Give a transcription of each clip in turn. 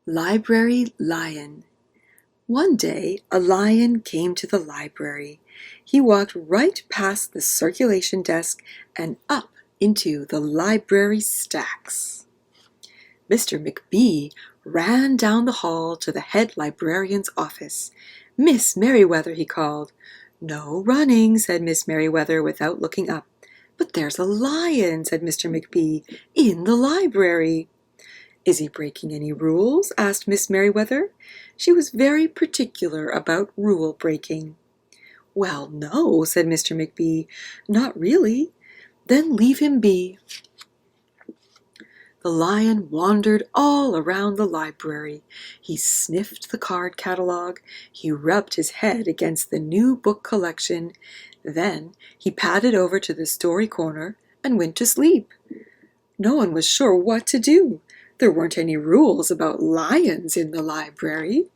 Library Lion. One day, a lion came to the library. He walked right past the circulation desk and up into the library stacks. Mr. McBee ran down the hall to the head librarian's office. "Miss Merriweather," he called. "No running," said Miss Merriweather without looking up. "But there's a lion," said Mr. McBee, "in the library." "Is he breaking any rules?" asked Miss Merriweather. She was very particular about rule breaking. "Well, no," said Mr. McBee, "not really." "Then leave him be." The lion wandered all around the library. He sniffed the card catalog. He rubbed his head against the new book collection. Then he padded over to the story corner and went to sleep. No one was sure what to do. There weren't any rules about lions in the library.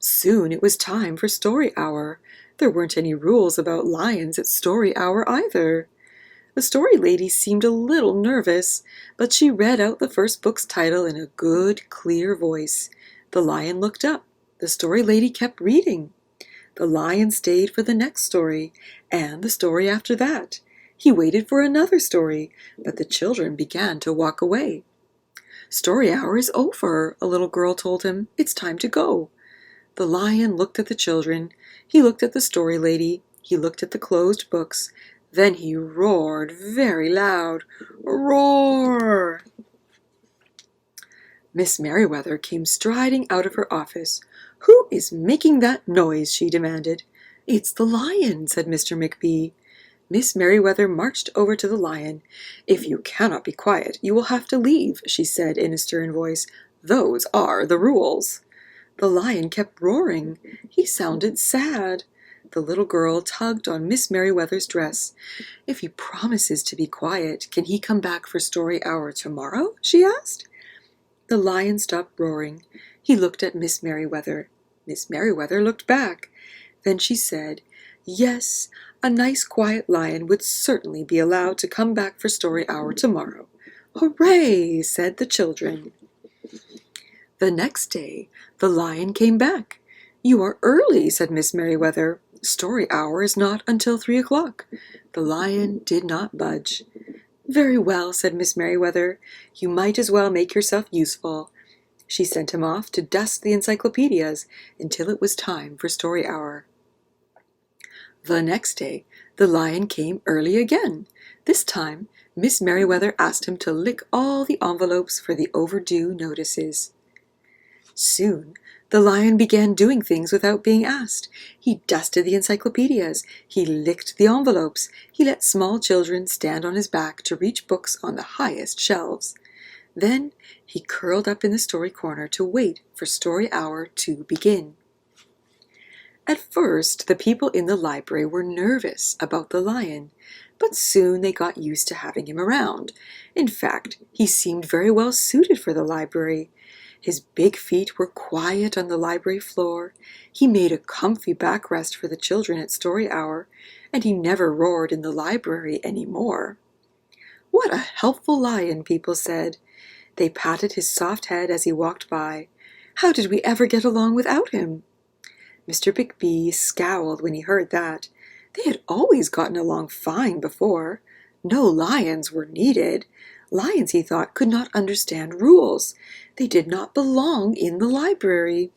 Soon it was time for story hour. There weren't any rules about lions at story hour either. The story lady seemed a little nervous, but she read out the first book's title in a good, clear voice. The lion looked up. The story lady kept reading. The lion stayed for the next story, and the story after that. He waited for another story, but the children began to walk away. "Story hour is over," a little girl told him. "It's time to go." The lion looked at the children. He looked at the story lady. He looked at the closed books. Then he roared very loud. "Roar!" Miss Merriweather came striding out of her office. "Who is making that noise?" she demanded. "It's the lion," said Mr. McBee. Miss Merriweather marched over to the lion. "If you cannot be quiet, you will have to leave," she said in a stern voice. "Those are the rules." The lion kept roaring. He sounded sad. The little girl tugged on Miss Merriweather's dress. "If he promises to be quiet, can he come back for story hour tomorrow?" she asked. The lion stopped roaring. He looked at Miss Merriweather. Miss Merriweather looked back. Then she said, "Yes, a nice quiet lion would certainly be allowed to come back for story hour tomorrow." "Hooray!" said the children. The next day, the lion came back. "You are early," said Miss Merriweather. "Story hour is not until 3 o'clock." The lion did not budge. "Very well," said Miss Merriweather. "You might as well make yourself useful." She sent him off to dust the encyclopedias until it was time for story hour. The next day, the lion came early again. This time, Miss Merriweather asked him to lick all the envelopes for the overdue notices. Soon, the lion began doing things without being asked. He dusted the encyclopedias. He licked the envelopes. He let small children stand on his back to reach books on the highest shelves. Then he curled up in the story corner to wait for story hour to begin. At first, the people in the library were nervous about the lion, but soon they got used to having him around. In fact, he seemed very well suited for the library. His big feet were quiet on the library floor. He made a comfy backrest for the children at story hour, and he never roared in the library any more. "What a helpful lion," people said. They patted his soft head as he walked by. "How did we ever get along without him?" Mr. McBee scowled when he heard that. They had always gotten along fine before. No lions were needed. Lions, he thought, could not understand rules. They did not belong in the library.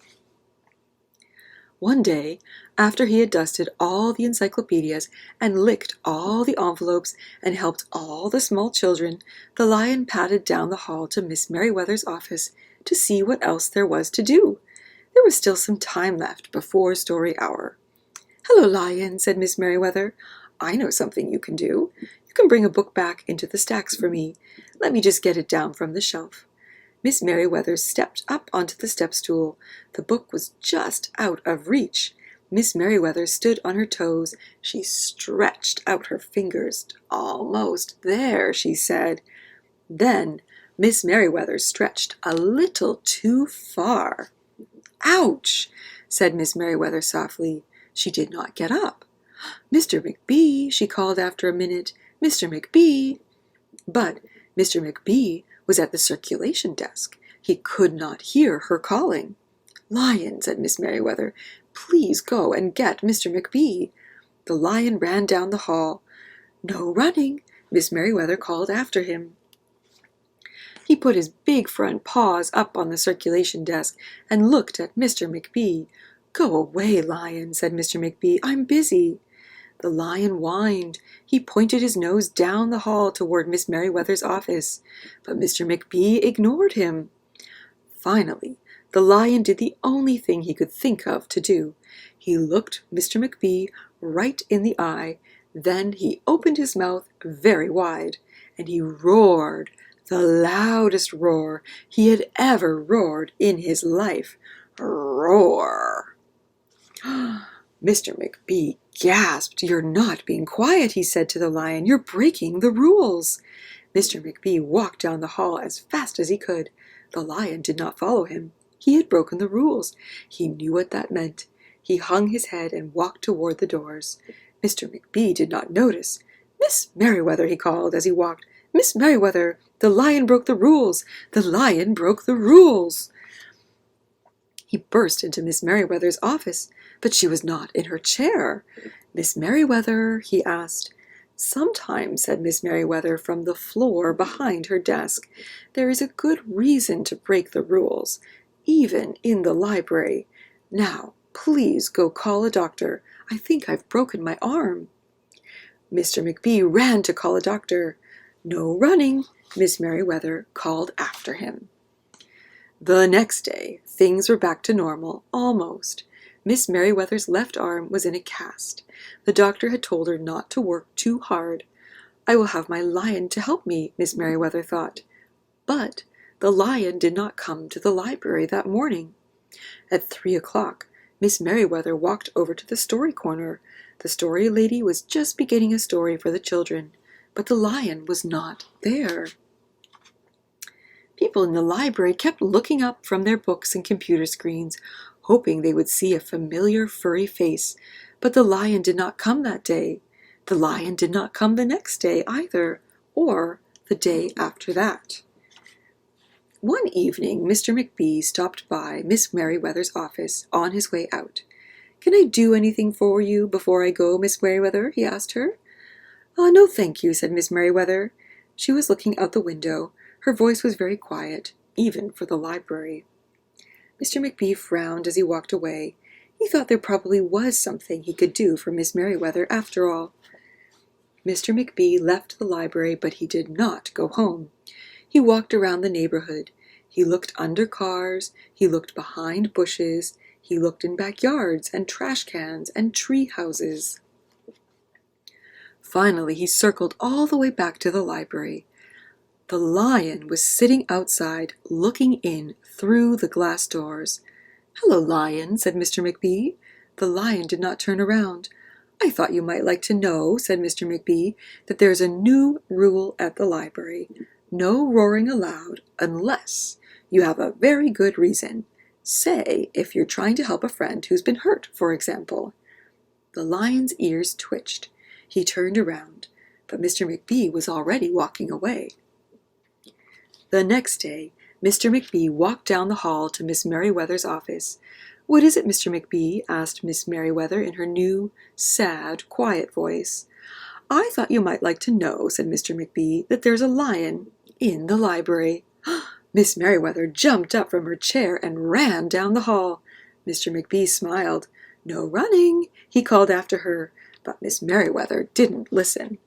One day, after he had dusted all the encyclopedias and licked all the envelopes and helped all the small children, the lion padded down the hall to Miss Merriweather's office to see what else there was to do. There was still some time left before story hour. "Hello, lion," said Miss Merriweather. "I know something you can do. You can bring a book back into the stacks for me. Let me just get it down from the shelf." Miss Merriweather stepped up onto the step-stool. The book was just out of reach. Miss Merriweather stood on her toes. She stretched out her fingers. "Almost there," she said. Then Miss Merriweather stretched a little too far. "Ouch!" said Miss Merriweather softly. She did not get up. "Mr. McBee," she called after a minute. "Mr. McBee." But Mr. McBee was at the circulation desk. He could not hear her calling. "Lion," said Miss Merriweather, "please go and get Mr. McBee." The lion ran down the hall. "No running," Miss Merriweather called after him. He put his big front paws up on the circulation desk and looked at Mr. McBee. "Go away, Lion," said Mr. McBee. "I'm busy." The lion whined. He pointed his nose down the hall toward Miss Merriweather's office, but Mr. McBee ignored him. Finally, the lion did the only thing he could think of to do. He looked Mr. McBee right in the eye. Then he opened his mouth very wide, and he roared, the loudest roar he had ever roared in his life. Roar! Mr. McBee gasped. "You're not being quiet," he said to the lion. "You're breaking the rules." Mr. McBee walked down the hall as fast as he could. The lion did not follow him. He had broken the rules. He knew what that meant. He hung his head and walked toward the doors. Mr. McBee did not notice. "Miss Merriweather," he called as he walked. "Miss Merriweather, the lion broke the rules. The lion broke the rules." He burst into Miss Merriweather's office, but she was not in her chair. "Miss Merriweather?" he asked. "Sometimes," said Miss Merriweather from the floor behind her desk, "there is a good reason to break the rules, even in the library. Now, please go call a doctor. I think I've broken my arm." Mr. McBee ran to call a doctor. "No running," Miss Merriweather called after him. The next day, things were back to normal, almost. Miss Merriweather's left arm was in a cast. The doctor had told her not to work too hard. "I will have my lion to help me," Miss Merriweather thought. But the lion did not come to the library that morning. At 3 o'clock, Miss Merriweather walked over to the story corner. The story lady was just beginning a story for the children, but the lion was not there. People in the library kept looking up from their books and computer screens, hoping they would see a familiar furry face, but the lion did not come that day. The lion did not come the next day either, or the day after that. One evening, Mr. McBee stopped by Miss Merriweather's office on his way out. "Can I do anything for you before I go, Miss Merriweather?" he asked her. "No, thank you," said Miss Merriweather. She was looking out the window. Her voice was very quiet, even for the library. Mr. McBee frowned as he walked away. He thought there probably was something he could do for Miss Merriweather after all. Mr. McBee left the library, but he did not go home. He walked around the neighborhood. He looked under cars. He looked behind bushes. He looked in backyards and trash cans and tree houses. Finally, he circled all the way back to the library. The lion was sitting outside, looking in through the glass doors. "Hello, Lion," said Mr. McBee. The lion did not turn around. "I thought you might like to know," said Mr. McBee, "that there's a new rule at the library. No roaring allowed unless you have a very good reason. Say, if you're trying to help a friend who's been hurt, for example." The lion's ears twitched. He turned around, but Mr. McBee was already walking away. The next day, Mr. McBee walked down the hall to Miss Merriweather's office. "What is it, Mr. McBee?" asked Miss Merriweather in her new, sad, quiet voice. "I thought you might like to know," said Mr. McBee, "that there's a lion in the library." Miss Merriweather jumped up from her chair and ran down the hall. Mr. McBee smiled. "No running," he called after her, but Miss Merriweather didn't listen.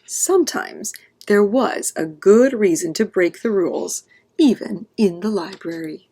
Sometimes there was a good reason to break the rules, even in the library.